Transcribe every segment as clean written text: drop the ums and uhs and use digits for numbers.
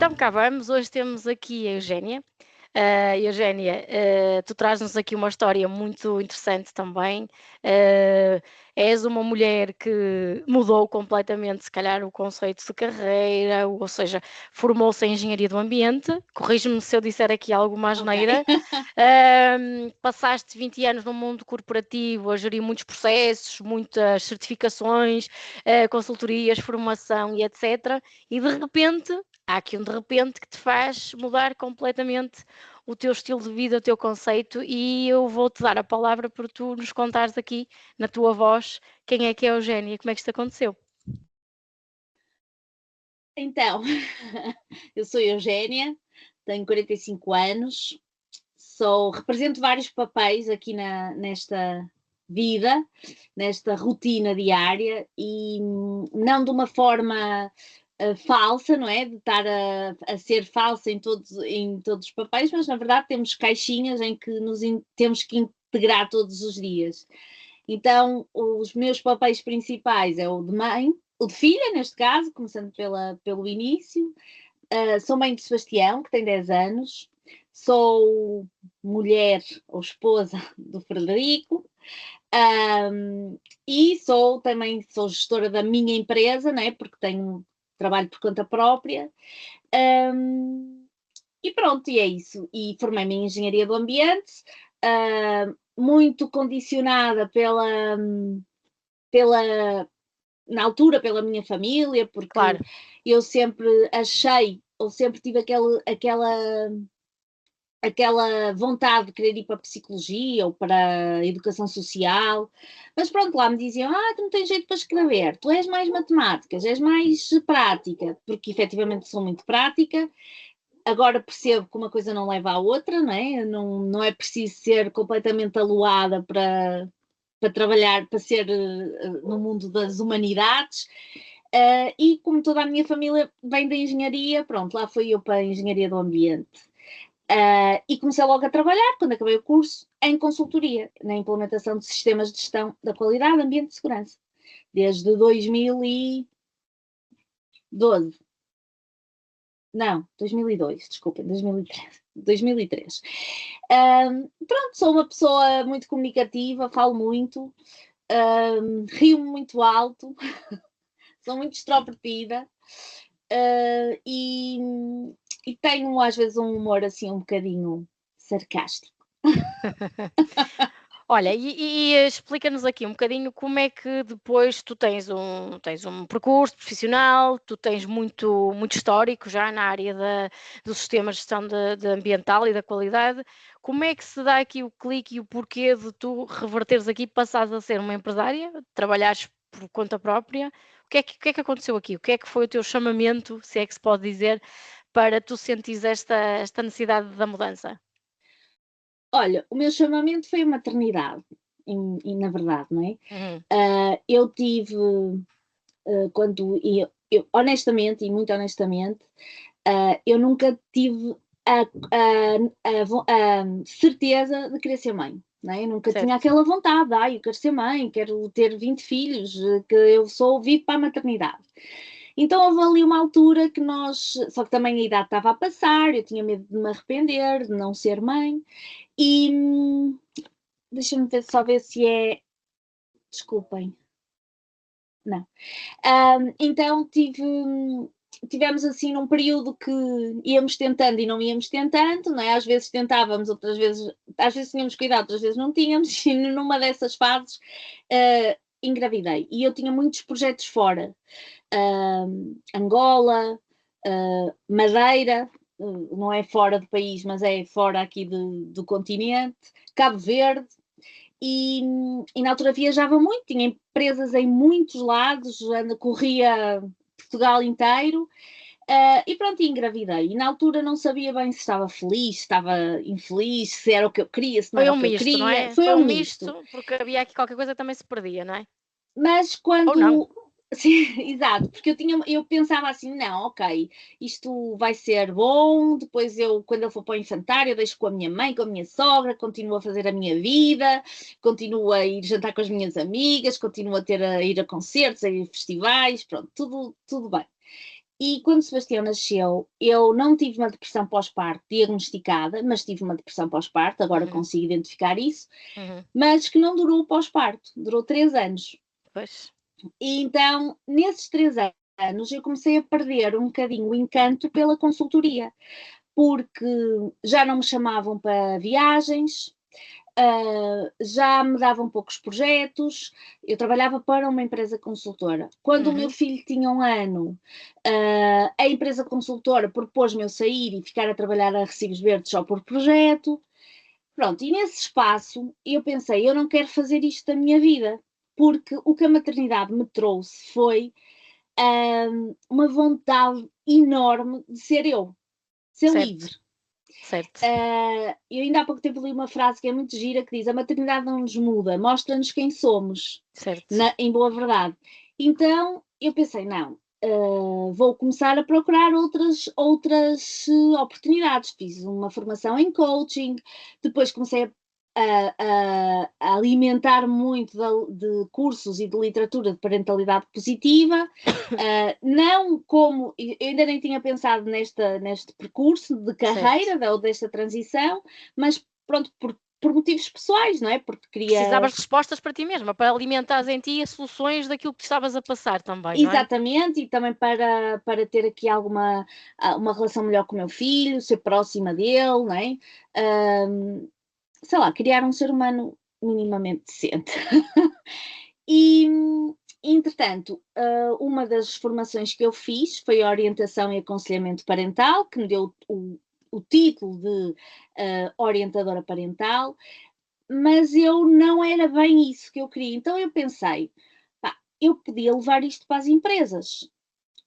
Então cá vamos, hoje temos aqui a Eugénia. Eugénia, tu traz-nos aqui uma história muito interessante também. Uh, És uma mulher que mudou completamente, se calhar, o conceito de carreira, ou seja, formou-se em Engenharia do Ambiente. Corrige-me se eu disser aqui alguma asneira. Passaste 20 anos no mundo corporativo a gerir muitos processos, muitas certificações, consultorias, formação e etc. E de repente, há aqui um de repente que te faz mudar completamente o teu estilo de vida, o teu conceito, e eu vou-te dar a palavra para tu nos contares aqui, na tua voz, quem é que é a Eugénia, como é que isto aconteceu. Então, eu sou Eugénia, tenho 45 anos, represento vários papéis aqui nesta vida, nesta rotina diária, e não de uma forma falsa, não é? De estar a ser falsa em todos os papéis, mas na verdade temos caixinhas em que temos que integrar todos os dias. Então, os meus papéis principais é o de mãe, o de filha, neste caso, começando pelo início. Sou mãe de Sebastião, que tem 10 anos. Sou mulher ou esposa do Frederico. E também sou gestora da minha empresa, né? Porque tenho trabalho por conta própria. E pronto, e é isso. E formei-me em Engenharia do Ambiente, muito condicionada na altura, pela minha família, porque Claro. eu sempre achei, ou sempre tive aquela vontade de querer ir para a psicologia ou para a educação social, mas pronto, lá me diziam, tu não tens jeito para escrever, tu és mais matemáticas, és mais prática, porque efetivamente sou muito prática. Agora percebo que uma coisa não leva à outra, não é? Não é preciso ser completamente aloada para trabalhar, para ser no mundo das humanidades. E como toda a minha família vem da engenharia, pronto, lá fui eu para a Engenharia do Ambiente. E comecei logo a trabalhar, quando acabei o curso, em consultoria, na implementação de sistemas de gestão da qualidade, ambiente e segurança, desde 2012. Não, 2002, desculpem, 2003. Pronto, sou uma pessoa muito comunicativa, falo muito, rio-me muito alto, sou muito extrovertida e tenho às vezes um humor assim um bocadinho sarcástico. Olha, e explica-nos aqui um bocadinho como é que depois tu tens um percurso profissional, tu tens muito histórico já na área do sistema de gestão de ambiental e da qualidade. Como é que se dá aqui o clique e o porquê de tu reverteres aqui, passares a ser uma empresária, trabalhares por conta própria? O que é que aconteceu aqui? O que é que foi o teu chamamento, se é que se pode dizer, para tu sentires esta necessidade da mudança? Olha, o meu chamamento foi a maternidade, na verdade, não é? Uhum. Eu tive, quando eu, honestamente, e muito honestamente, eu nunca tive a certeza de querer ser mãe. Não é? Eu nunca tinha Certo. aquela vontade, eu quero ser mãe, quero ter 20 filhos, que eu vivo para a maternidade. Então houve ali uma altura que só que também a idade estava a passar, eu tinha medo de me arrepender, de não ser mãe, e deixa-me só ver se é. Desculpem. Não. Então tivemos assim num período que íamos tentando e não íamos tentando, não é? Às vezes tentávamos, às vezes tínhamos cuidado, outras vezes não tínhamos, e numa dessas fases engravidei. E eu tinha muitos projetos fora. Angola, Madeira, não é fora do país, mas é fora aqui do continente, Cabo Verde, e na altura viajava muito, tinha empresas em muitos lados, corria Portugal inteiro, e pronto, engravidei. E na altura não sabia bem se estava feliz, se estava infeliz, se era o que eu queria, se não Foi era um o que eu misto, não queria. é? Foi Foi um um misto. misto, porque havia aqui qualquer coisa que também se perdia, não é? Mas Ou não? Sim, exato, porque eu pensava assim, não, ok, isto vai ser bom, depois quando eu for para o infantário, eu deixo com a minha mãe, com a minha sogra, continuo a fazer a minha vida, continuo a ir jantar com as minhas amigas, continuo a ir a concertos, a ir a festivais, pronto, tudo bem. E quando o Sebastião nasceu, eu não tive uma depressão pós-parto diagnosticada, mas tive uma depressão pós-parto, agora consigo identificar isso, mas que não durou o pós-parto, durou 3 anos. Pois. E então, nesses 3 anos, eu comecei a perder um bocadinho o encanto pela consultoria, porque já não me chamavam para viagens, já me davam poucos projetos. Eu trabalhava para uma empresa consultora. Quando o meu filho tinha 1 ano, a empresa consultora propôs-me eu sair e ficar a trabalhar a recibos verdes só por projeto. Pronto, e nesse espaço eu pensei, eu não quero fazer isto da minha vida, porque o que a maternidade me trouxe foi uma vontade enorme de ser eu, ser Certo. livre. Certo. Eu ainda há pouco tempo li uma frase que é muito gira, que diz: a maternidade não nos muda, mostra-nos quem somos, Certo. em boa verdade. Então eu pensei, não, vou começar a procurar outras oportunidades. Fiz uma formação em coaching, depois comecei a alimentar muito de cursos e de literatura de parentalidade positiva, não como, eu ainda nem tinha pensado neste percurso de carreira ou desta transição, mas pronto, por motivos pessoais, não é? Porque queria... Precisavas de respostas para ti mesma, para alimentares em ti as soluções daquilo que estavas a passar também, não é? Exatamente, e também para ter aqui uma relação melhor com o meu filho, ser próxima dele, não é? Sei lá, criar um ser humano minimamente decente. E, entretanto, uma das formações que eu fiz foi a orientação e aconselhamento parental, que me deu o título de orientadora parental, mas eu não era bem isso que eu queria. Então eu pensei, pá, eu podia levar isto para as empresas.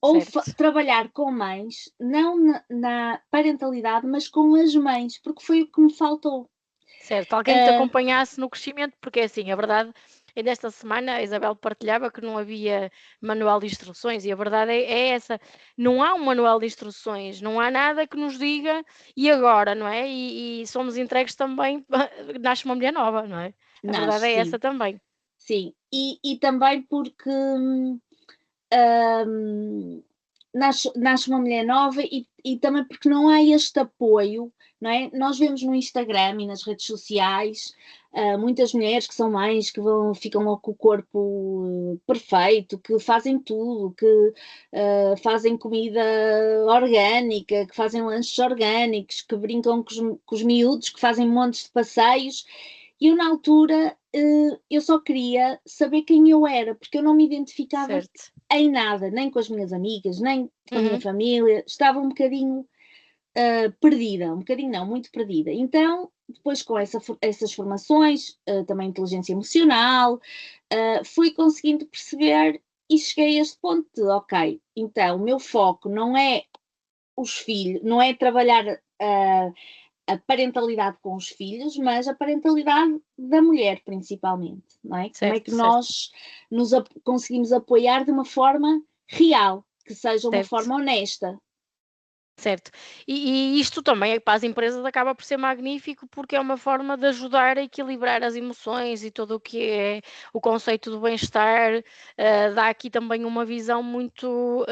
Ou trabalhar com mães, não na parentalidade, mas com as mães, porque foi o que me faltou. Certo, alguém que te acompanhasse no crescimento, porque é assim, a verdade, ainda esta semana a Isabel partilhava que não havia manual de instruções e a verdade é essa, não há um manual de instruções, não há nada que nos diga e agora, não é? E somos entregues também, nasce uma mulher nova, não é? A verdade é essa também. Sim, e também porque nasce uma mulher nova e também porque não há este apoio, não é? Nós vemos no Instagram e nas redes sociais muitas mulheres que são mães que ficam com o corpo perfeito, que fazem tudo, que fazem comida orgânica, que fazem lanches orgânicos, que brincam com os miúdos, que fazem montes de passeios. E eu, na altura, eu só queria saber quem eu era, porque eu não me identificava em nada, nem com as minhas amigas, nem com a minha família. Estava um bocadinho perdida, um bocadinho não, muito perdida. Então, depois com essas formações, também inteligência emocional, fui conseguindo perceber e cheguei a este ponto de, ok, então o meu foco não é os filhos, não é trabalhar a parentalidade com os filhos, mas a parentalidade da mulher, principalmente, não é? Como é que nós nos conseguimos apoiar de uma forma real, que seja uma forma honesta. Certo. E isto também para as empresas acaba por ser magnífico porque é uma forma de ajudar a equilibrar as emoções e todo o que é o conceito do bem-estar, dá aqui também uma visão muito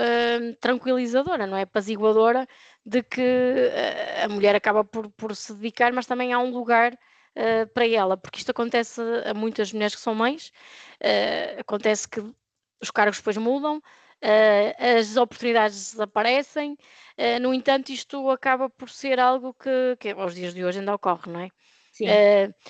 tranquilizadora, não é? Apaziguadora de que a mulher acaba por se dedicar, mas também há um lugar para ela, porque isto acontece a muitas mulheres que são mães, acontece que os cargos depois mudam, as oportunidades desaparecem. No entanto, isto acaba por ser algo que aos dias de hoje ainda ocorre, não é? Sim.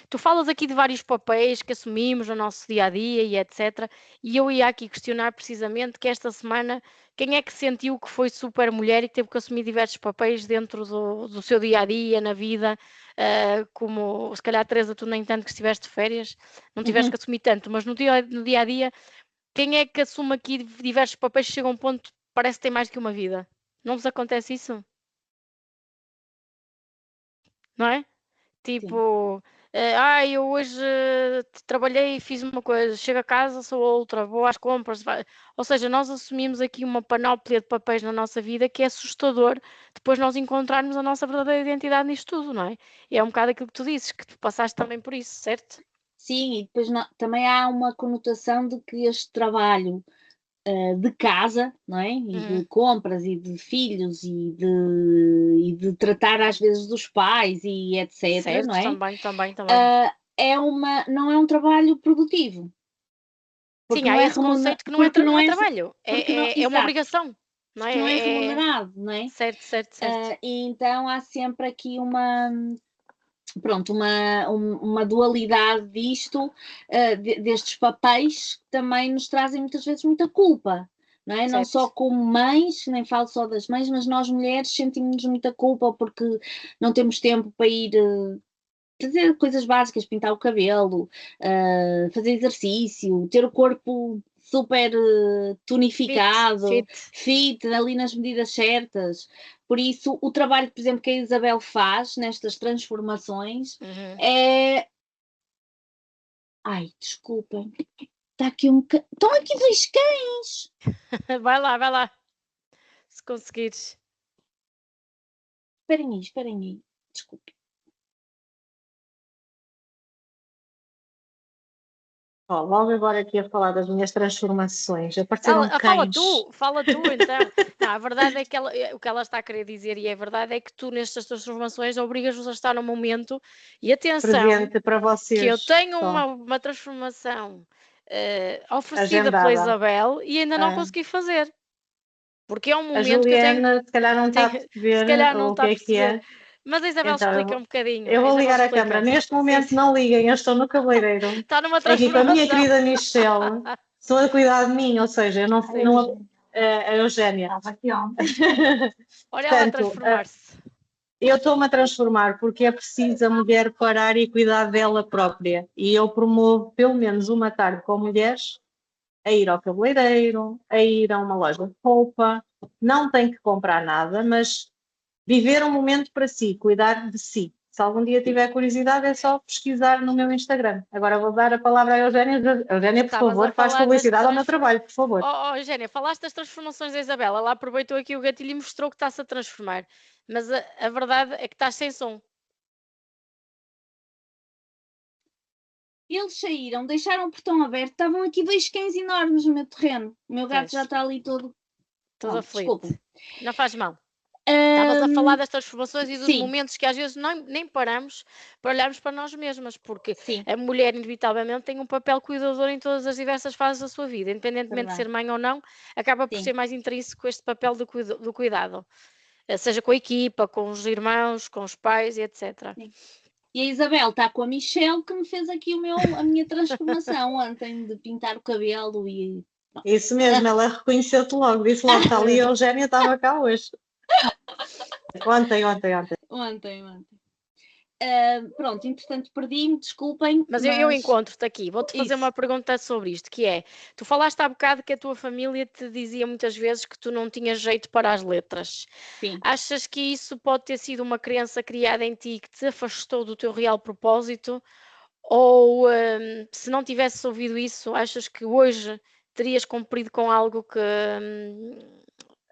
Tu falas aqui de vários papéis que assumimos no nosso dia a dia e etc. E eu ia aqui questionar precisamente que esta semana quem é que sentiu que foi super mulher e que teve que assumir diversos papéis dentro do seu dia a dia, na vida, como se calhar, Teresa, tu nem tanto que estiveste de férias, não tiveste que assumir tanto, mas no dia a dia, quem é que assume aqui diversos papéis que chega a um ponto que parece que tem mais que uma vida? Não vos acontece isso? Não é? Tipo, eu hoje trabalhei e fiz uma coisa, chego a casa, sou outra, vou às compras. Ou seja, nós assumimos aqui uma panóplia de papéis na nossa vida que é assustador depois nós encontrarmos a nossa verdadeira identidade nisto tudo, não é? E é um bocado aquilo que tu dizes, que tu passaste também por isso, certo? Sim, e depois também há uma conotação de que este trabalho de casa, não é? E de compras e de filhos e de tratar às vezes dos pais e etc, certo, não é? também. Não é um trabalho produtivo. Porque Sim, não há é esse remunerado, conceito que não é, não é trabalho, porque não, é uma exato, obrigação, não porque não é é? remunerado, não é? Certo. E então há sempre aqui pronto, uma dualidade disto, destes papéis que também nos trazem muitas vezes muita culpa, não é? Não só Certo. como mães, nem falo só das mães, mas nós mulheres sentimos muita culpa porque não temos tempo para ir fazer coisas básicas, pintar o cabelo, fazer exercício, ter o corpo super tonificado, Fit. fit, ali nas medidas certas. Por isso, o trabalho, por exemplo, que a Isabel faz nestas transformações é. Ai, desculpem, está aqui estão aqui dois cães! Vai lá, se conseguires. Esperem aí, desculpem. Logo agora aqui a falar das minhas transformações, apareceram cães. Fala tu então. Não, a verdade é que o que ela está a querer dizer, e a verdade é que tu nestas transformações obrigas-nos a estar no momento, e atenção, Presente para que eu vocês. tenho Só. uma transformação oferecida pela Agendada. Isabel e ainda não consegui fazer. Porque é um A momento que eu tenho, Juliana, se calhar, não está a se perceber calhar não o está a que é. perceber. Mas a Isabel Então, explica um bocadinho. eu A vou Isabel ligar a câmara. explica. Neste momento, Sim. não liguem, eu estou no cabeleireiro. Está numa Aqui com a minha transformação. querida Michelle. Estou a cuidar de mim, ou seja, eu não. A Eugénia. Olha ela a Portanto, transformar-se. eu estou-me a transformar porque é preciso a mulher parar e cuidar dela própria. E eu promovo pelo menos uma tarde com mulheres a ir ao cabeleireiro, a ir a uma loja de roupa. Não tem que comprar nada, mas viver um momento para si, cuidar de si. Se algum dia tiver curiosidade, é só pesquisar no meu Instagram. Agora vou dar a palavra à Eugénia. Eugénia, por Estavas a favor, faz falar das publicidade ao meu trabalho, por favor. Oh, Eugénia, falaste das transformações da Isabela. Ela aproveitou aqui o gatilho e mostrou que está-se a transformar. Mas a verdade é que estás sem som. Eles saíram, deixaram o portão aberto, estavam aqui dois cães enormes no meu terreno. O meu gato Pois, já está ali todo. todo aflito. Desculpem. Não faz mal. Estavas a falar das transformações e dos Sim, momentos que às vezes nem paramos para olharmos para nós mesmas, porque sim, a mulher, inevitavelmente, tem um papel cuidador em todas as diversas fases da sua vida, independentemente de verdade. ser mãe ou não, acaba por Sim, ser mais intrínseco este papel do cuidado, seja com a equipa, com os irmãos, com os pais e etc. sim. E a Isabel está com a Michelle que me fez aqui a minha transformação ontem de pintar o cabelo e. Isso mesmo, ela reconheceu-te logo, disse logo, está ali, a Eugénia estava cá hoje. Ontem. Ontem. Pronto, entretanto perdi-me, desculpem. Mas eu encontro-te aqui, vou-te fazer uma pergunta sobre isto, que é, tu falaste há bocado que a tua família te dizia muitas vezes que tu não tinhas jeito para as letras. Sim. Achas que isso pode ter sido uma crença criada em ti que te afastou do teu real propósito? Ou se não tivesses ouvido isso, achas que hoje terias cumprido com algo que...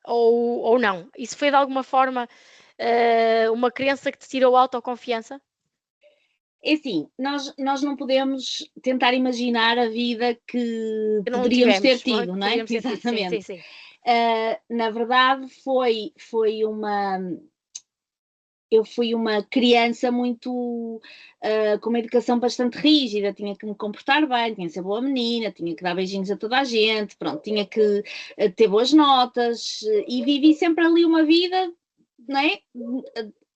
ou não? Isso foi de alguma forma uma crença que te tirou a autoconfiança? É assim, nós não podemos tentar imaginar a vida que Que não poderíamos ter tivemos, tido, não é? poderíamos ter tido, sim. Exatamente. Na verdade, foi uma. Eu fui uma criança muito com uma educação bastante rígida, tinha que me comportar bem, tinha que ser boa menina, tinha que dar beijinhos a toda a gente, pronto, tinha que ter boas notas e vivi sempre ali uma vida, não é?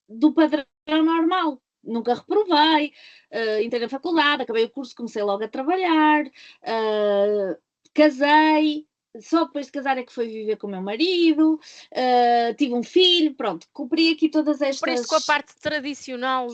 Do padrão normal. Nunca reprovei, entrei na faculdade, acabei o curso, comecei logo a trabalhar, casei, só depois de casar é que fui viver com o meu marido, tive um filho, pronto, cumpri aqui todas estas... Cumpriste com a parte tradicional,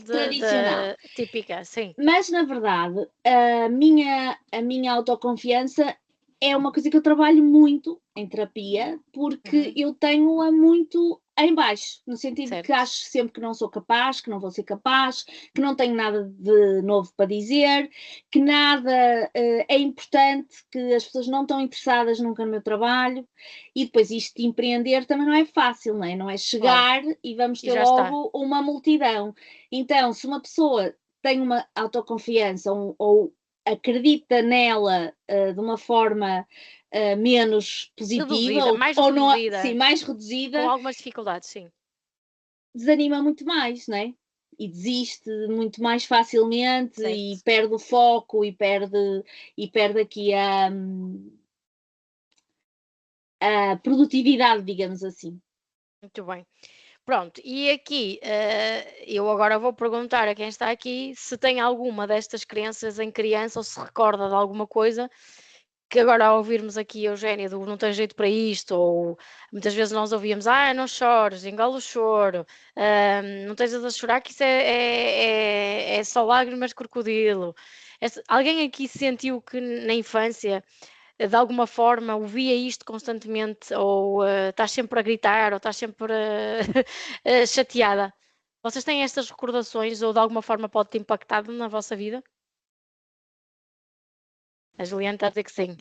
típica, sim. Mas, na verdade, a minha autoconfiança é uma coisa que eu trabalho muito em terapia, porque eu tenho-a muito em baixo, no sentido que acho sempre que não sou capaz, que não vou ser capaz, que não tenho nada de novo para dizer, que nada é importante, que as pessoas não estão interessadas nunca no meu trabalho, e depois isto de empreender também não é fácil, não é? Não é chegar e vamos ter logo uma multidão. Então, se uma pessoa tem uma autoconfiança ou acredita nela de uma forma menos positiva, Reduzida, mais ou não, reduzida. sim, mais reduzida, Com algumas dificuldades, sim. desanima muito mais, não é? E desiste muito mais facilmente, Certo. e perde o foco, e perde aqui a produtividade, digamos assim. Muito bem. Pronto, e aqui eu agora vou perguntar a quem está aqui se tem alguma destas crenças em criança ou se recorda de alguma coisa que agora ao ouvirmos aqui a Eugénia do não tem jeito para isto, ou muitas vezes nós ouvíamos, não chores, engole o choro, não estejas a chorar que isso é só lágrimas de crocodilo. Alguém aqui sentiu que na infância de alguma forma ouvia isto constantemente, ou estás sempre a gritar, ou estás sempre chateada? Vocês têm estas recordações, ou de alguma forma pode ter impactado na vossa vida? A Juliana está a dizer que sim.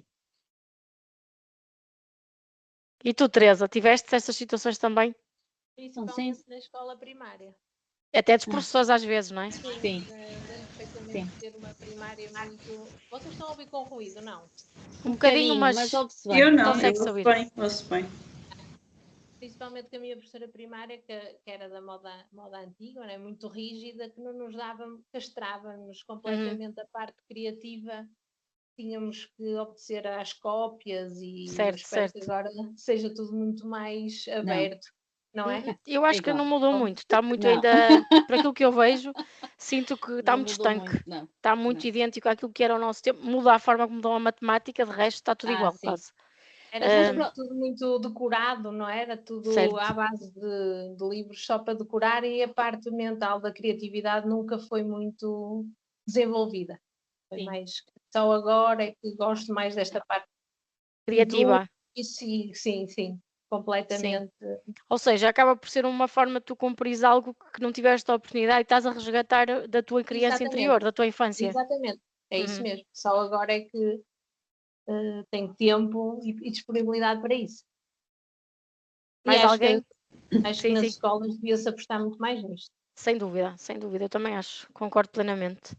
E tu, Teresa, tiveste estas situações também? Principalmente na escola primária. Até dos professores às vezes, não é? Sim. Lembro perfeitamente de ter uma primária muito... Vocês estão a ouvir com ruído, não? Um bocadinho, mas ouve-se bem. Eu não, consegue-se eu ouvir. ouço bem. Principalmente com a minha professora primária, que era da moda antiga, né? Muito rígida, que não nos dava, castrava-nos completamente a parte criativa. Tínhamos que obedecer às cópias e Certo, eu espero certo. que agora seja tudo muito mais aberto, não é? Eu acho que igual. não mudou muito, está muito Não. ainda, por aquilo que eu vejo, sinto que está Não muito mudou estanque, muito, não. está muito Não. idêntico àquilo que era o nosso tempo, muda a forma como mudou a matemática, de resto está tudo igual, sim. quase. Era tudo muito decorado, não é? Era tudo Certo. à base de livros só para decorar, e a parte mental da criatividade nunca foi muito desenvolvida. Foi Sim. mais... Só agora é que gosto mais desta parte Criativa. Sim, completamente. Ou seja, acaba por ser uma forma de tu cumprires algo que não tiveste a oportunidade e estás a resgatar da tua criança Exatamente. interior, da tua infância. Exatamente, é isso mesmo. Só agora é que tenho tempo e disponibilidade para isso. Mais e acho alguém? acho Sim, que nas sim. escolas devia-se apostar muito mais nisto. Sem dúvida, eu também acho, concordo plenamente.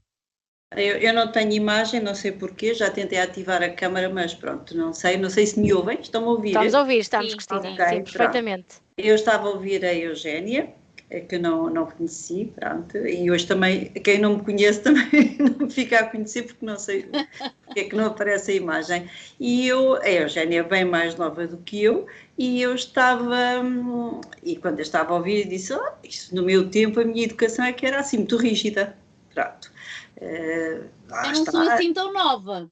Eu não tenho imagem, não sei porquê, já tentei ativar a câmara, mas pronto, não sei se me ouvem, estão-me a ouvir? Estamos a ouvir, Sim, Cristina, ok, sim, perfeitamente. Eu estava a ouvir a Eugénia, que não conheci, pronto, e hoje também, quem não me conhece também não me fica a conhecer, porque não sei porque é que não aparece a imagem. E a Eugénia é bem mais nova do que eu, e eu estava, e quando eu estava a ouvir, disse, isto no meu tempo, a minha educação é que era assim, muito rígida, pronto. Eu não sou assim tão nova.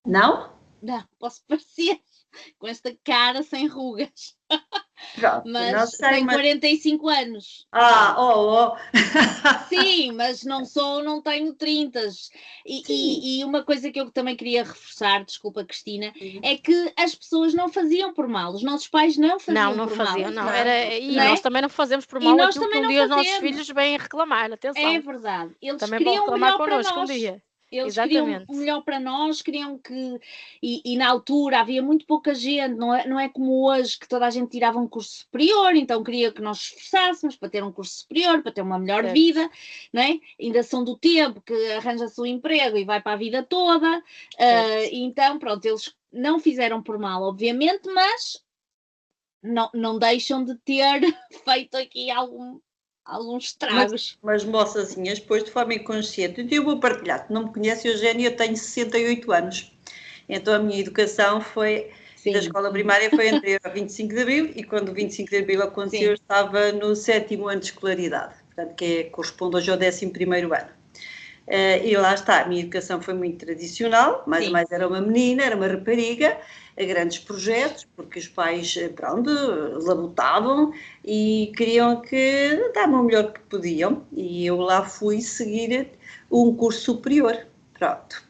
Não? Não, posso parecer com esta cara sem rugas. Pronto, mas tenho 45 anos. Sim, mas não tenho 30. E uma coisa que eu também queria reforçar, desculpa, Cristina, é que as pessoas não faziam por mal, os nossos pais não faziam não por faziam, mal. Nós também não fazemos por mal aquilo que um dia os nossos fazemos. filhos vêm reclamar, atenção. É verdade, eles também queriam o melhor para connosco nós. Um dia. Eles Exatamente. queriam o melhor para nós, queriam que... E na altura havia muito pouca gente, não é como hoje, que toda a gente tirava um curso superior, então queria que nós esforçássemos para ter um curso superior, para ter uma melhor vida, não é? Ainda são do tempo que arranja-se um emprego e vai para a vida toda. Então, pronto, eles não fizeram por mal, obviamente, mas não deixam de ter feito aqui alguns estragos. Mas moçazinhas, depois de forma inconsciente, eu vou partilhar, tu não me conheces, Eugénia, eu tenho 68 anos, então a minha educação foi, da escola primária foi anterior ao 25 de Abril, e quando o 25 de Abril aconteceu, eu estava no 7º ano de escolaridade, portanto, corresponde hoje ao 11º ano. E lá está, a minha educação foi muito tradicional, mais era uma menina, era uma rapariga, a grandes projetos, porque os pais, pronto, labutavam e queriam que davam o melhor que podiam, e eu lá fui seguir um curso superior, pronto.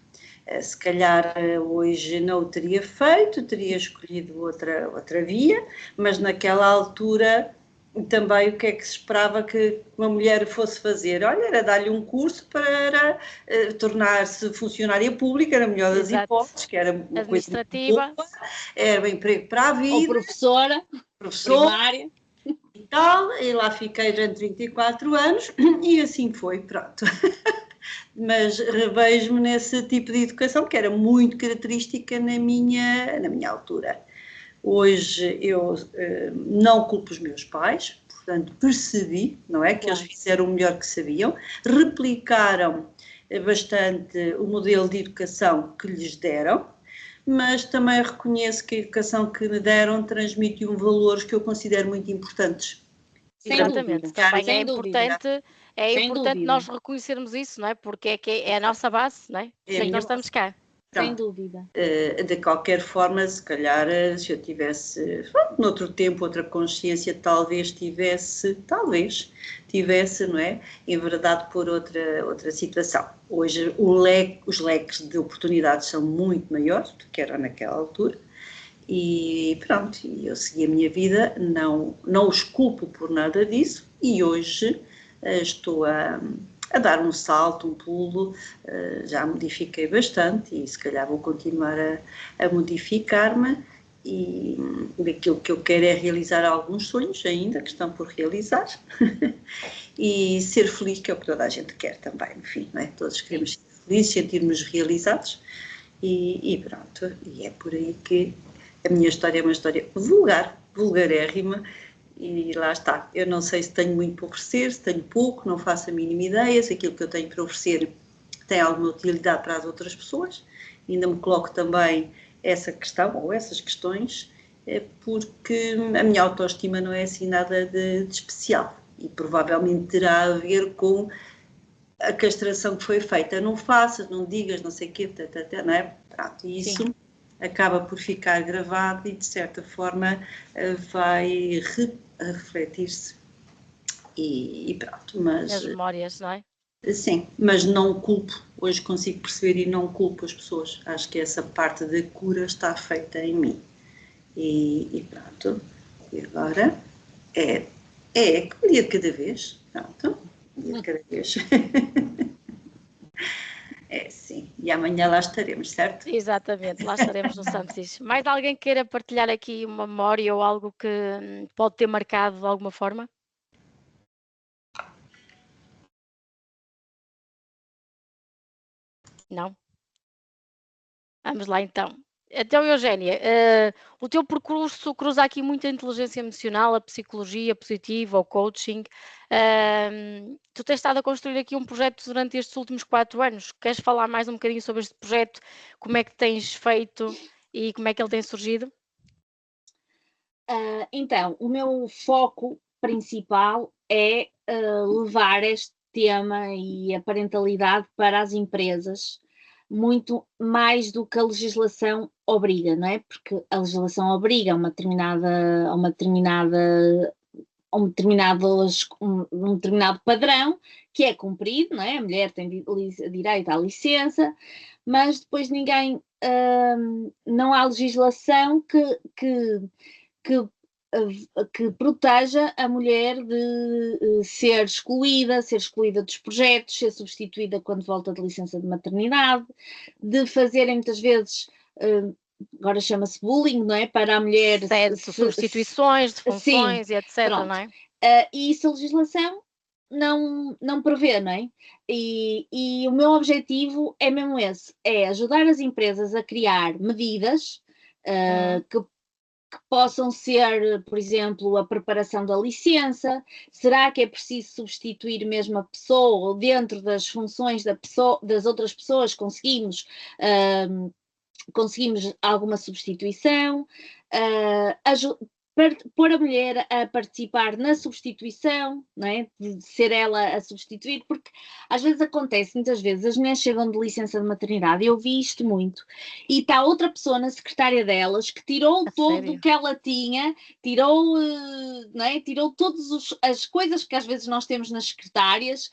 Se calhar hoje não o teria feito, teria escolhido outra via, mas naquela altura também o que é que se esperava que uma mulher fosse fazer? Olha, era dar-lhe um curso para tornar-se funcionária pública, era a melhor das hipóteses, que era uma administrativa, coisa boa, era um emprego para a vida. Ou professora primária. E tal, e lá fiquei durante 34 anos, e assim foi, pronto. mas revejo-me nesse tipo de educação que era muito característica na minha altura. Hoje eu não culpo os meus pais, portanto percebi, não é, que eles fizeram o melhor que sabiam, replicaram bastante o modelo de educação que lhes deram, mas também reconheço que a educação que me deram transmitiu valores que eu considero muito importantes. Exatamente, também é importante nós reconhecermos isso, não é? Porque é a nossa base, não é? Por isso é que nós estamos cá. Sem dúvida. De qualquer forma, se calhar, se eu tivesse, noutro tempo, outra consciência, talvez tivesse, não é? Enverdado por outra situação. Hoje os leques de oportunidades são muito maiores do que eram naquela altura. E pronto, eu segui a minha vida, não os culpo por nada disso, e hoje estou a dar um salto, um pulo, já modifiquei bastante e se calhar vou continuar a modificar-me, e aquilo que eu quero é realizar alguns sonhos ainda que estão por realizar e ser feliz, que é o que toda a gente quer também, no fim, não é? Todos queremos ser felizes, sentir-nos realizados, e pronto, e é por aí que a minha história é uma história vulgarérrima, e lá está. Eu não sei se tenho muito para oferecer, se tenho pouco, não faço a mínima ideia, se aquilo que eu tenho para oferecer tem alguma utilidade para as outras pessoas. Ainda me coloco também essa questão, ou essas questões, porque a minha autoestima não é assim nada de especial, e provavelmente terá a ver com a castração que foi feita. Não faças, não digas, não sei o quê, não é? Pronto, e isso acaba por ficar gravado e, de certa forma, vai refletir-se e pronto. Mas, as memórias, não é? Sim, mas não culpo. Hoje consigo perceber e não culpo as pessoas. Acho que essa parte da cura está feita em mim. E pronto. E agora é um dia de cada vez. Pronto, um dia de cada vez. É, sim. E amanhã lá estaremos, certo? Exatamente, lá estaremos no Santos. Mais alguém queira partilhar aqui uma memória ou algo que pode ter marcado de alguma forma? Não? Vamos lá então. Então, Eugénia, o teu percurso cruza aqui muito a inteligência emocional, a psicologia positiva, o coaching. Tu tens estado a construir aqui um projeto durante estes últimos 4 anos. Queres falar mais um bocadinho sobre este projeto? Como é que tens feito e como é que ele tem surgido? Então, o meu foco principal é levar este tema e a parentalidade para as empresas, muito mais do que a legislação obriga, não é? Porque a legislação obriga a um determinado padrão que é cumprido, não é? A mulher tem direito à licença, mas depois não há legislação que proteja a mulher de ser excluída dos projetos, ser substituída quando volta de licença de maternidade, de fazerem muitas vezes, agora chama-se bullying, não é? Para a mulher... substituições de funções, sim, e etc, pronto, não é? E isso a legislação não prevê, não é? E o meu objetivo é mesmo esse, é ajudar as empresas a criar medidas que possam ser, por exemplo, a preparação da licença. Será que é preciso substituir mesmo a pessoa, ou dentro das funções das outras pessoas conseguimos alguma substituição, pôr a mulher a participar na substituição, não é? De ser ela a substituir, porque às vezes acontece, muitas vezes, as mulheres chegam de licença de maternidade, eu vi isto muito, e está outra pessoa na secretária delas que tirou todo o que ela tinha, tirou, não é? Tirou todas as coisas que às vezes nós temos nas secretárias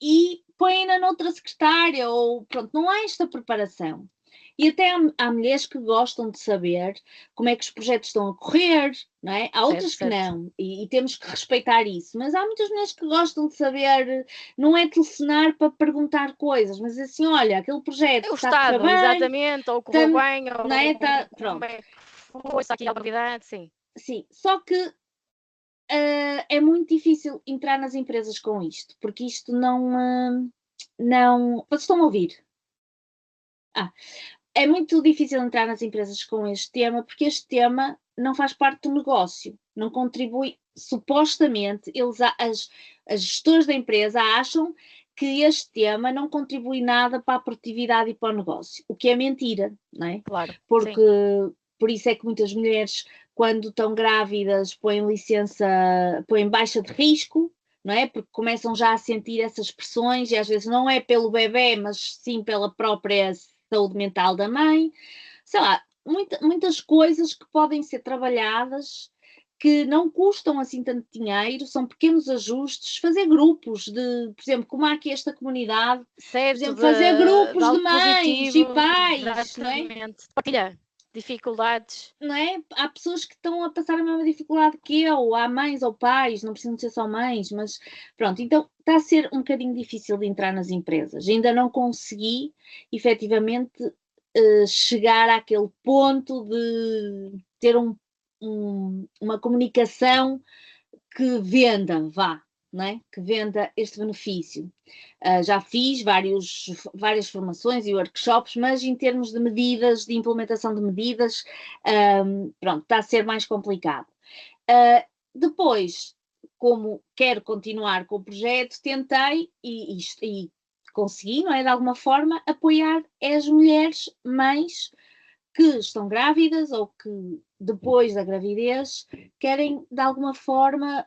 e põe-na noutra secretária, ou pronto, não há esta preparação. E até há mulheres que gostam de saber como é que os projetos estão a correr, não é? Há outras que não, e temos que respeitar isso, mas há muitas mulheres que gostam de saber, não é telefonar para perguntar coisas, mas assim, olha, aquele projeto está a correr bem, exatamente, ou correu bem, ou não é? Pronto. Como é que foi, está aqui a novidade, sim. Sim, só que é muito difícil entrar nas empresas com isto, porque isto não não... Vocês estão a ouvir? É muito difícil entrar nas empresas com este tema, porque este tema não faz parte do negócio, não contribui, supostamente, as gestoras da empresa acham que este tema não contribui nada para a produtividade e para o negócio, o que é mentira, não é? Claro. Porque, por isso é que muitas mulheres, quando estão grávidas, põem baixa de risco, não é? Porque começam já a sentir essas pressões e às vezes não é pelo bebê, mas sim pela própria saúde mental da mãe, sei lá, muitas coisas que podem ser trabalhadas, que não custam assim tanto dinheiro, são pequenos ajustes, fazer grupos por exemplo, como há aqui esta comunidade, certo, por exemplo, fazer grupos de mães e pais, exatamente. Não é? Partilha dificuldades. Não é? Há pessoas que estão a passar a mesma dificuldade que eu, há mães ou pais, não precisam de ser só mães, mas pronto, então está a ser um bocadinho difícil de entrar nas empresas. Ainda não consegui, efetivamente, chegar àquele ponto de ter uma comunicação que venda, não é? Que venda este benefício. Já fiz várias formações e workshops, mas em termos de medidas, de implementação de medidas, pronto, está a ser mais complicado. Depois, como quero continuar com o projeto, tentei e consegui, não é, de alguma forma, apoiar as mulheres mães que estão grávidas ou que depois da gravidez querem, de alguma forma,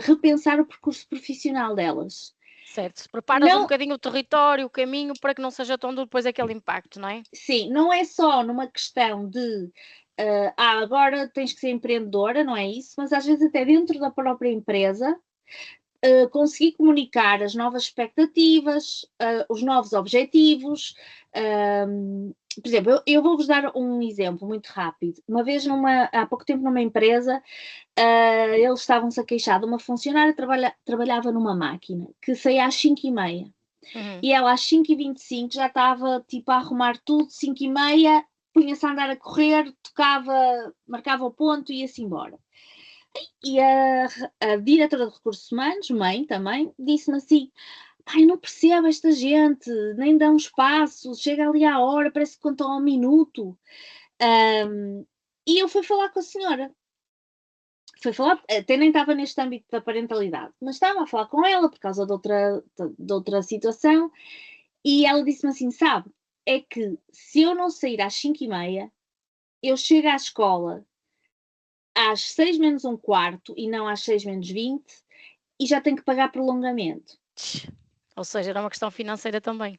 repensar o percurso profissional delas. Certo, preparas um bocadinho o território, o caminho, para que não seja tão duro depois aquele impacto, não é? Sim, não é só numa questão de agora tens que ser empreendedora, não é isso, mas às vezes até dentro da própria empresa conseguir comunicar as novas expectativas, os novos objetivos. Por exemplo, eu vou-vos dar um exemplo muito rápido. Uma vez, há pouco tempo, numa empresa, eles estavam-se a queixar de uma funcionária que trabalhava numa máquina, que saía às 5h30. E ela às 5h25 já estava tipo a arrumar tudo, 5h30, punha-se a andar a correr, tocava, marcava o ponto e ia-se embora. E a diretora de recursos humanos, mãe também, disse-me assim: pai, não percebo esta gente, nem dá um espaço, chega ali à hora, parece que contam ao minuto. E eu fui falar com a senhora. Fui falar, até nem estava neste âmbito da parentalidade, mas estava a falar com ela por causa de outra situação, e ela disse-me assim: sabe, é que se eu não sair às 5h30, eu chego à escola às 6 menos um quarto e não às 6 menos 20 e já tenho que pagar prolongamento. Ou seja, era uma questão financeira também.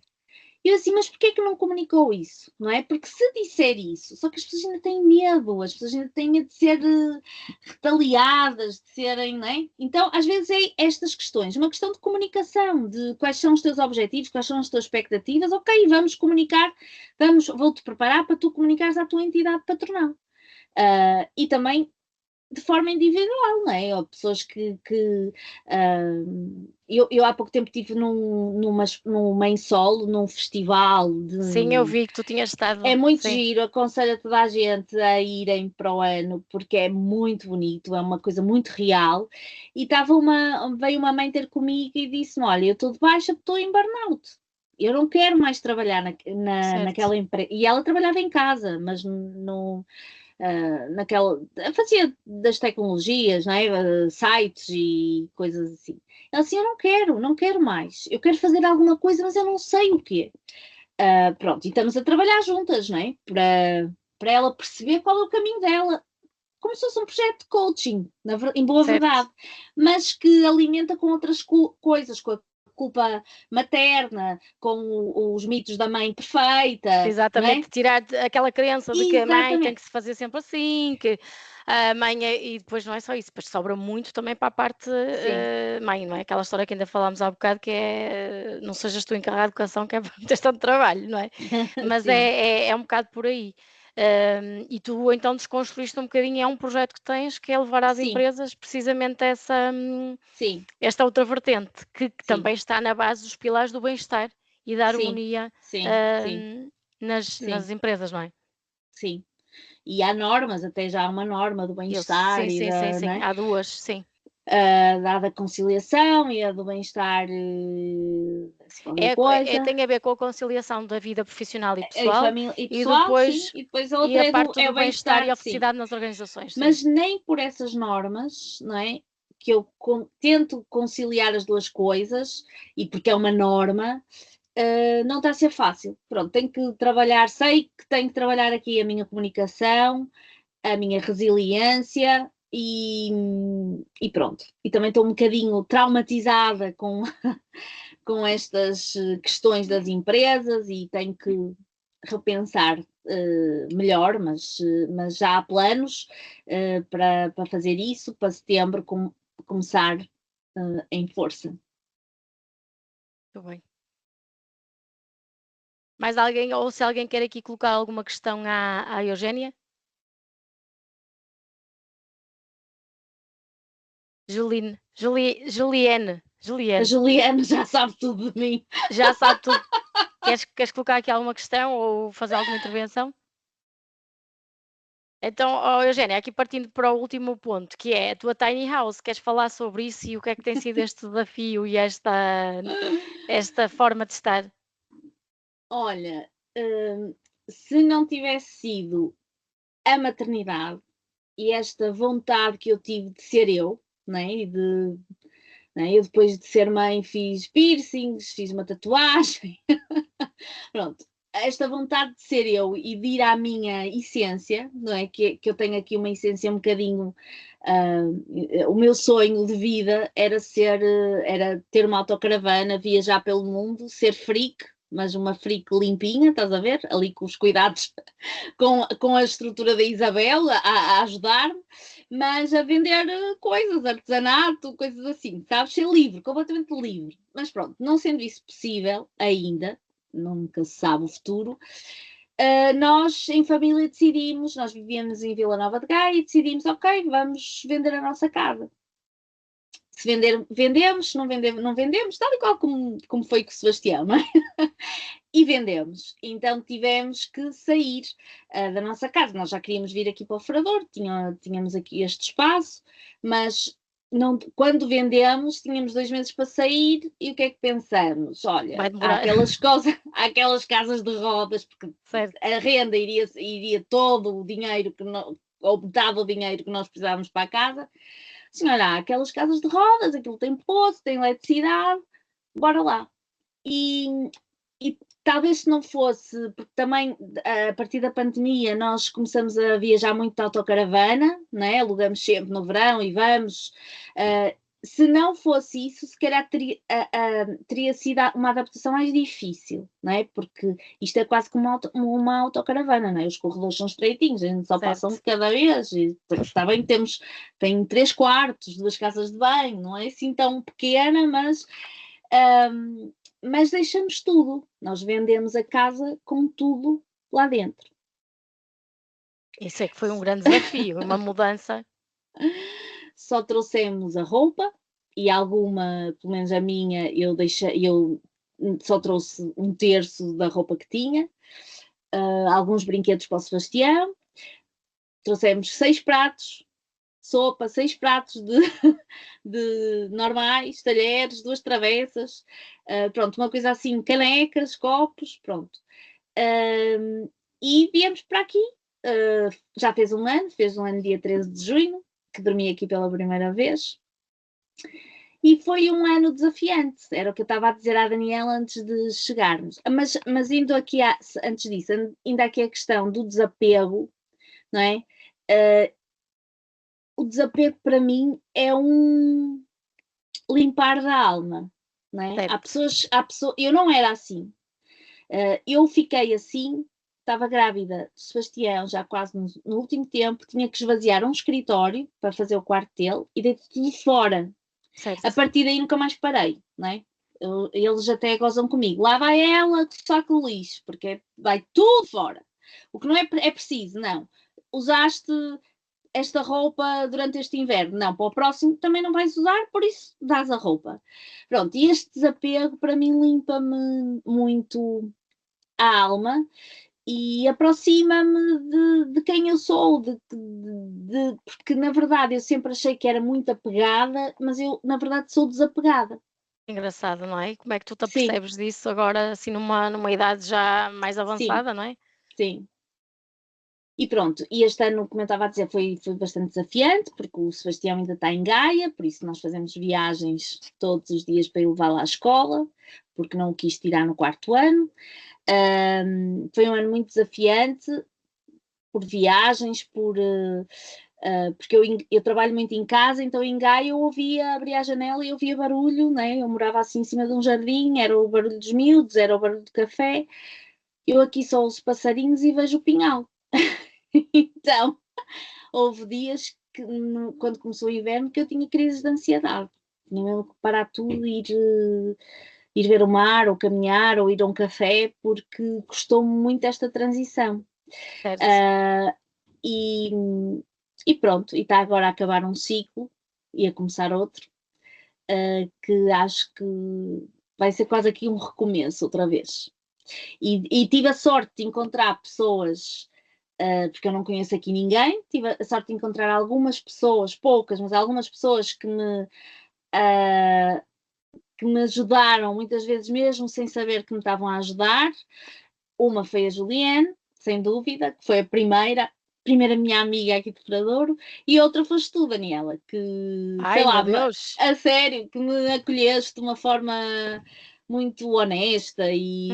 E eu assim, mas porquê que não comunicou isso? Não é? Porque se disser isso, só que as pessoas ainda têm medo, as pessoas ainda têm medo de ser retaliadas, de serem, não é? Então, às vezes é estas questões, uma questão de comunicação, de quais são os teus objetivos, quais são as tuas expectativas, ok, vamos comunicar, vou-te preparar para tu comunicares à tua entidade patronal. E também de forma individual, não é? Ou pessoas eu há pouco tempo estive numa em solo, num festival de... Sim, eu vi que tu tinhas estado... É muito sim. giro, aconselho a toda a gente a irem para o ano, porque é muito bonito, é uma coisa muito real, e veio uma mãe ter comigo e disse-me: olha, eu estou de baixa, estou em burnout, eu não quero mais trabalhar naquela empresa, e ela trabalhava em casa, mas no... fazia das tecnologias, não é? Sites e coisas assim. Ela assim, eu não quero mais. Eu quero fazer alguma coisa, mas eu não sei o quê. Pronto, e estamos a trabalhar juntas, não é? Para ela perceber qual é o caminho dela. Como se fosse um projeto de coaching, em boa verdade, mas que alimenta com outras coisas, com a culpa materna, com os mitos da mãe perfeita. Exatamente, tirar aquela crença de que a mãe tem que se fazer sempre assim, que a mãe e depois não é só isso, depois sobra muito também para a parte mãe, não é? Aquela história que ainda falámos há bocado, que é não sejas tu encarregado de educação, que é para teres tanto trabalho, não é? Mas é um bocado por aí. E tu então desconstruíste um bocadinho, é um projeto que tens, que é levar às empresas precisamente esta outra vertente, que também está na base dos pilares do bem-estar e da harmonia nas empresas, não é? Sim. E há normas, até já há uma norma do bem-estar. Sim. Não é? Há duas, sim. dada a conciliação e a do bem-estar, coisa. Tem a ver com a conciliação da vida profissional e E, pessoal, e pessoal, depois, sim, e depois a outra e a parte do bem-estar e a sim. felicidade nas organizações. Sim. Mas nem por essas normas, não é? Que eu tento conciliar as duas coisas, e porque é uma norma, não está a ser fácil. Pronto, tenho que trabalhar, sei que tenho que trabalhar aqui a minha comunicação, a minha resiliência e pronto. E também estou um bocadinho traumatizada com, com estas questões das empresas e tenho que repensar melhor, mas já há planos para fazer isso, para setembro começar em força. Muito bem. Mais alguém, ou se alguém quer aqui colocar alguma questão à Eugénia? Juliane. A Juliana já sabe tudo de mim. Já sabe tudo. Queres colocar aqui alguma questão ou fazer alguma intervenção? Então, Eugénia, aqui partindo para o último ponto, que é a tua tiny house, queres falar sobre isso e o que é que tem sido este desafio e esta forma de estar? Olha, se não tivesse sido a maternidade e esta vontade que eu tive de ser eu, né, e de eu depois de ser mãe fiz piercings, fiz uma tatuagem, pronto, esta vontade de ser eu e de ir à minha essência, não é? Que eu tenho aqui uma essência um bocadinho, o meu sonho de vida era ter uma autocaravana, viajar pelo mundo, ser freak, mas uma freak limpinha, estás a ver? Ali com os cuidados, com a estrutura da Isabel a ajudar-me, mas a vender coisas, artesanato, coisas assim, sabes? Ser livre, completamente livre. Mas pronto, não sendo isso possível ainda, nunca se sabe o futuro, nós em família decidimos, nós vivíamos em Vila Nova de Gaia e decidimos, ok, vamos vender a nossa casa. Se vender, vendemos, se não vender, não vendemos, tal e qual como foi com o Sebastião, não é? E vendemos. Então tivemos que sair da nossa casa. Nós já queríamos vir aqui para o Ferrador, tínhamos aqui este espaço, mas quando vendemos, tínhamos 2 meses para sair e o que é que pensamos? Olha, há aquelas casas de rodas, porque certo. A renda iria todo o dinheiro, ou metade do dinheiro que nós precisávamos para a casa. Senhora, há aquelas casas de rodas, aquilo tem poço, tem eletricidade, bora lá. E talvez se não fosse, porque também a partir da pandemia nós começamos a viajar muito de autocaravana, né? Alugamos sempre no verão e vamos. Se não fosse isso, se calhar teria sido uma adaptação mais difícil, não é? Porque isto é quase como uma autocaravana, não é? Os corredores são estreitinhos, a gente só passa um de cada vez. E, está bem que tem 3 quartos, 2 casas de banho, não é assim tão pequena, mas deixamos tudo. Nós vendemos a casa com tudo lá dentro. Isso é que foi um grande desafio, uma mudança. Só trouxemos a roupa e alguma, pelo menos a minha, eu só trouxe 1/3 da roupa que tinha, alguns brinquedos para o Sebastião, trouxemos 6 pratos, sopa, 6 pratos de normais, talheres, 2 travessas, pronto, uma coisa assim, canecas, copos, pronto. E viemos para aqui, já fez um ano dia 13 de junho, que dormi aqui pela primeira vez. E foi um ano desafiante, era o que eu estava a dizer à Daniela antes de chegarmos. Mas indo aqui, antes disso, ainda aqui a questão do desapego, não é? O desapego para mim é um limpar da alma, não é? Há pessoas, eu não era assim. Eu fiquei assim, estava grávida de Sebastião já quase no último tempo, tinha que esvaziar um escritório para fazer o quarto dele e dei tudo fora. Certo. A partir daí nunca mais parei, não é? Eles até gozam comigo. Lá vai ela com o saco de lixo, porque vai tudo fora. O que não é preciso, não. Usaste esta roupa durante este inverno, não, para o próximo também não vais usar, por isso dás a roupa. Pronto, e este desapego para mim limpa-me muito a alma e aproxima-me de quem eu sou, porque na verdade eu sempre achei que era muito apegada, mas eu na verdade sou desapegada. Engraçado, não é? Como é que tu te Sim. apercebes disso agora, assim, numa idade já mais avançada, Sim. não é? Sim. E pronto, e este ano, como eu estava a dizer, foi bastante desafiante, porque o Sebastião ainda está em Gaia, por isso nós fazemos viagens todos os dias para ir levá-lo à escola, porque não o quis tirar no 4º ano. Foi um ano muito desafiante, por viagens, porque eu trabalho muito em casa, então em Gaia eu abria a janela e eu ouvia barulho, né? Eu morava assim em cima de um jardim, era o barulho dos miúdos, era o barulho do café. Eu aqui só ouço passarinhos e vejo o pinhal. Então, houve dias que, quando começou o inverno, que eu tinha crises de ansiedade. Tinha mesmo que parar tudo e ir ver o mar, ou caminhar, ou ir a um café, porque custou-me muito esta transição. Certo. E pronto, e está agora a acabar um ciclo e a começar outro, que acho que vai ser quase aqui um recomeço outra vez. E tive a sorte de encontrar pessoas, porque eu não conheço aqui ninguém, tive a sorte de encontrar algumas pessoas, poucas, mas algumas pessoas que me ajudaram, muitas vezes mesmo sem saber que me estavam a ajudar. Uma foi a Juliane, sem dúvida, que foi a primeira minha amiga aqui de Douro, e outra foste tu, Daniela, que, Ai, sei lá, meu Deus! a sério, que me acolheste de uma forma muito honesta e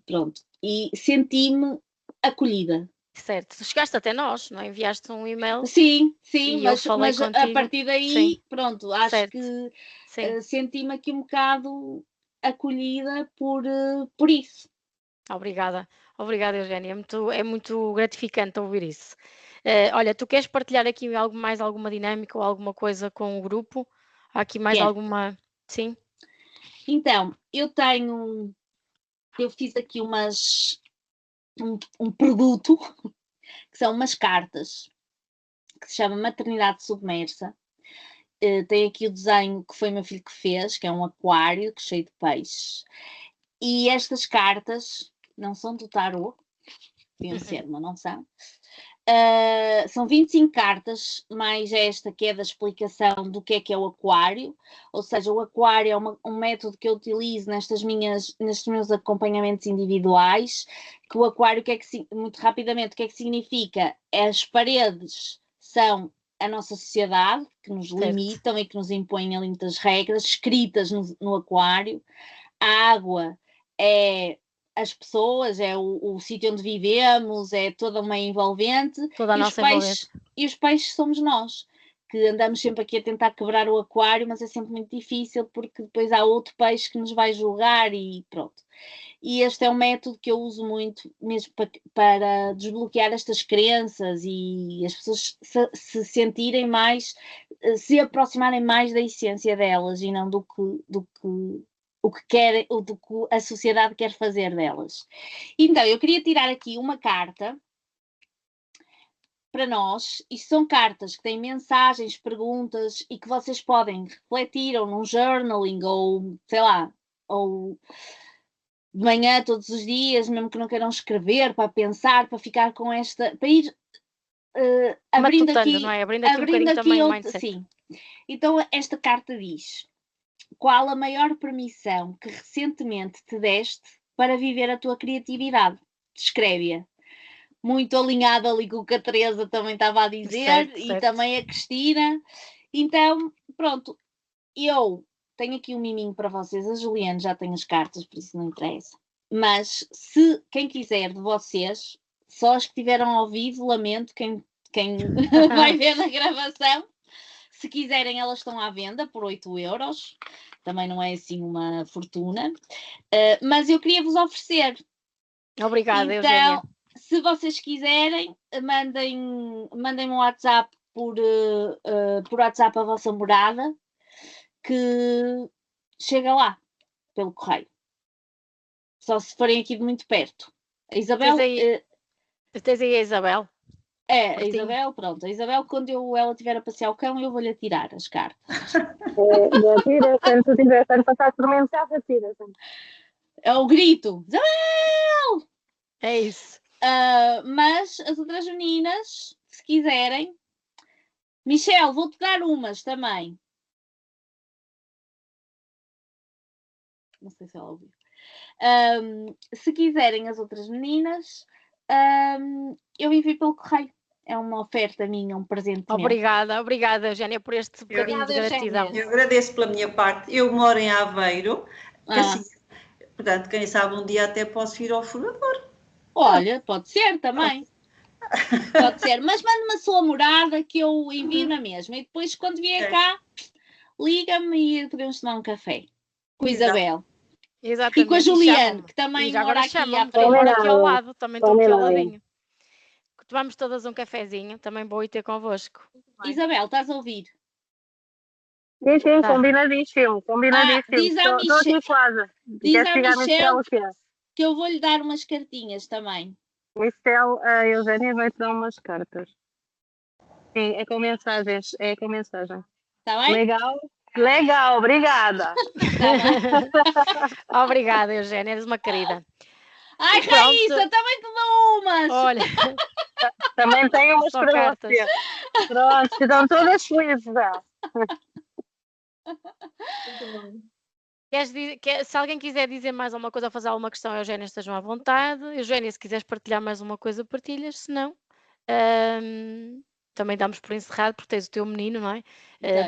pronto, e senti-me acolhida. Certo, tu chegaste até nós, não é? Enviaste um e-mail Sim, e eu falei mas a contigo. partir daí, Sim, pronto, acho certo. que Sim, senti-me aqui um bocado acolhida por isso. obrigada. Obrigada, Eugénia. É muito gratificante ouvir isso. Olha, tu queres partilhar aqui mais alguma dinâmica ou alguma coisa com o grupo? Há aqui mais Quero. alguma? Sim? Então, eu fiz aqui um produto, que são umas cartas, que se chama Maternidade Submersa. Tem aqui o desenho que foi meu filho que fez, que é um aquário cheio de peixes. E estas cartas não são do tarô, deviam ser, mas não são. São 25 cartas, mais esta que é da explicação do que é o aquário, ou seja, o aquário é um método que eu utilizo nestes meus acompanhamentos individuais, que o aquário, muito rapidamente, o que é que significa? As paredes são a nossa sociedade, que nos limitam e que nos impõem ali muitas regras, escritas no aquário. A água é as pessoas, é o sítio onde vivemos, é toda uma envolvente. Toda a nossa envolvente. E os peixes somos nós, que andamos sempre aqui a tentar quebrar o aquário, mas é sempre muito difícil, porque depois há outro peixe que nos vai julgar e pronto. E este é um método que eu uso muito mesmo para desbloquear estas crenças e as pessoas se sentirem mais, se aproximarem mais da essência delas e não do que o que querem, do que a sociedade quer fazer delas. Então, eu queria tirar aqui uma carta para nós, e são cartas que têm mensagens, perguntas, e que vocês podem refletir, ou num journaling, ou sei lá, ou de manhã todos os dias, mesmo que não queiram escrever, para pensar, para ficar com esta, para ir abrindo aqui, não é? Abrindo aqui um bocadinho também o mindset. Sim. Então esta carta diz: qual a maior permissão que recentemente te deste para viver a tua criatividade? Descreve-a. Muito alinhada ali com o que a Teresa também estava a dizer, e também a Cristina. Então, pronto, eu tenho aqui um miminho para vocês. A Juliane já tem as cartas, por isso não interessa. Mas se quem quiser de vocês, só as que tiveram ao vivo, lamento, quem vai ver na gravação, se quiserem, elas estão à venda por 8€. Também não é assim uma fortuna. Mas eu queria vos oferecer. Obrigada, então, Eugénia. Se vocês quiserem, mandem-me um WhatsApp por WhatsApp a vossa morada, que chega lá, pelo correio. Só se forem aqui de muito perto. A Isabel... Tens aí a Isabel? A Isabel, pronto. A Isabel, quando ela estiver a passear o cão, eu vou-lhe atirar as cartas. Tira, quando tu estiveres a passar por mensagem, tira. É o grito. Isabel! É isso. Mas as outras meninas, se quiserem... Michelle, vou-te dar umas também. Não sei se ela ouviu. Se quiserem as outras meninas, eu envio pelo correio. É uma oferta minha, um presente meu. Obrigada, Eugénia, por este bocadinho de gratidão. Eu agradeço pela minha parte. Eu moro em Aveiro, assim, portanto, quem sabe um dia até posso ir ao furador. Olha, pode ser também. Pode ser, mas mande-me a sua morada que eu envio na mesma. E depois, quando vier cá, liga-me e podemos tomar um café com a Isabel. Exatamente. E com a Juliane, que também mora aqui à frente. Mora aqui ao lado, também estou aqui ao ladinho. Tomamos todas um cafezinho, também vou ir ter convosco. Isabel, estás a ouvir? Sim, combinadíssimo. Diz à Estou aqui quase. Diz à Michelle que eu vou-lhe dar umas cartinhas também. Michelle, a Eugénia vai-te dar umas cartas. Sim, é com mensagens. Está bem? Legal, obrigada. Obrigada, Eugénia, eres uma querida. Ai, Raíssa, também te dou umas. Olha, também tenho umas para você. Pronto, estão todas felizes já. Se alguém quiser dizer mais alguma coisa ou fazer alguma questão, Eugénia, estejam à vontade. Eugénia, se quiseres partilhar mais uma coisa, partilhas. Se não, também damos por encerrado, porque tens o teu menino, não é?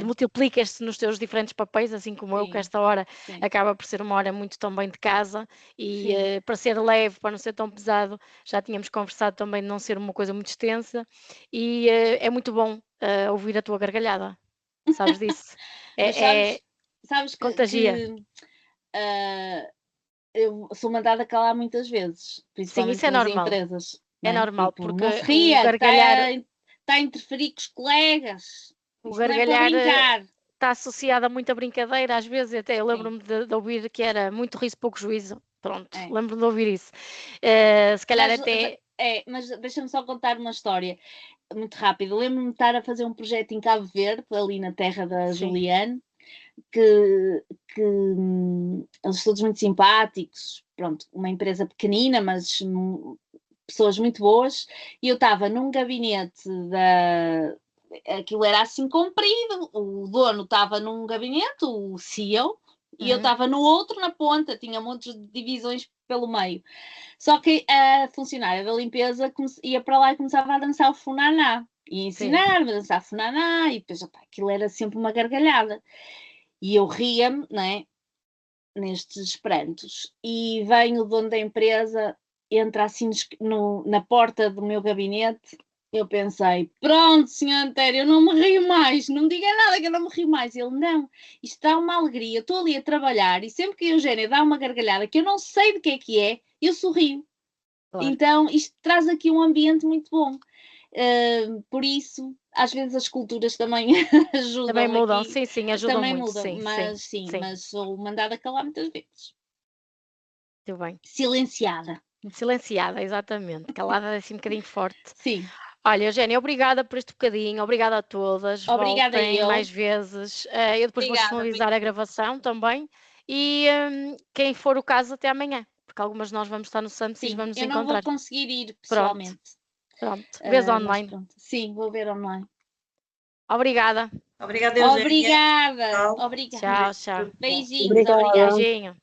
Multiplicas-te nos teus diferentes papéis, assim como eu, que esta hora acaba por ser uma hora muito também de casa e para ser leve, para não ser tão pesado, já tínhamos conversado também de não ser uma coisa muito extensa e é muito bom ouvir a tua gargalhada, sabes disso? Sabes que contagia. Eu sou mandada calar muitas vezes, principalmente isso é nas normal. empresas. É normal, tipo, porque não se ria, o gargalhar está a interferir com os colegas. O gargalhar está associado a muita brincadeira, às vezes até eu lembro-me de ouvir que era muito riso, pouco juízo. Pronto, lembro-me de ouvir isso. Se calhar mas deixa-me só contar uma história muito rápida. Lembro-me de estar a fazer um projeto em Cabo Verde, ali na terra da Juliane, que eles todos muito simpáticos, pronto, uma empresa pequenina, mas pessoas muito boas, e eu estava num gabinete aquilo era assim comprido, o dono estava num gabinete, o CEO, e eu estava no outro, na ponta, tinha montes de divisões pelo meio. Só que a funcionária da limpeza ia para lá e começava a dançar o funaná, e ensinar-me a dançar funaná, e depois aquilo era sempre uma gargalhada. E eu ria-me, né, nestes prantos. E vem o dono da empresa, entra assim na porta do meu gabinete. Eu pensei, pronto, senhor Antério, eu não me rio mais, não me diga nada que eu não me rio mais. Ele, não, isto dá uma alegria, estou ali a trabalhar e sempre que a Eugénia dá uma gargalhada que eu não sei de que é, eu sorrio. Claro. Então, isto traz aqui um ambiente muito bom. Por isso, às vezes as culturas também ajudam. Também mudam, aqui. sim, ajudam também muito. Mudam, mas sou mandada a calar muitas vezes. Muito bem. Silenciada, exatamente. Calada assim um bocadinho forte. Sim. Olha, Eugénia, obrigada por este bocadinho, obrigada a todas. Obrigada Voltem mais vezes. Eu depois vou disponibilizar a gravação também. E quem for o caso, até amanhã, porque algumas de nós vamos estar no Santos e vamos nos encontrar. Eu não vou conseguir ir pessoalmente. Pronto. Vês online. Sim, vou ver online. Obrigada. Obrigada, Eugénia. Obrigada. Tchau. Beijinhos. Obrigada. Obrigada. Beijinho.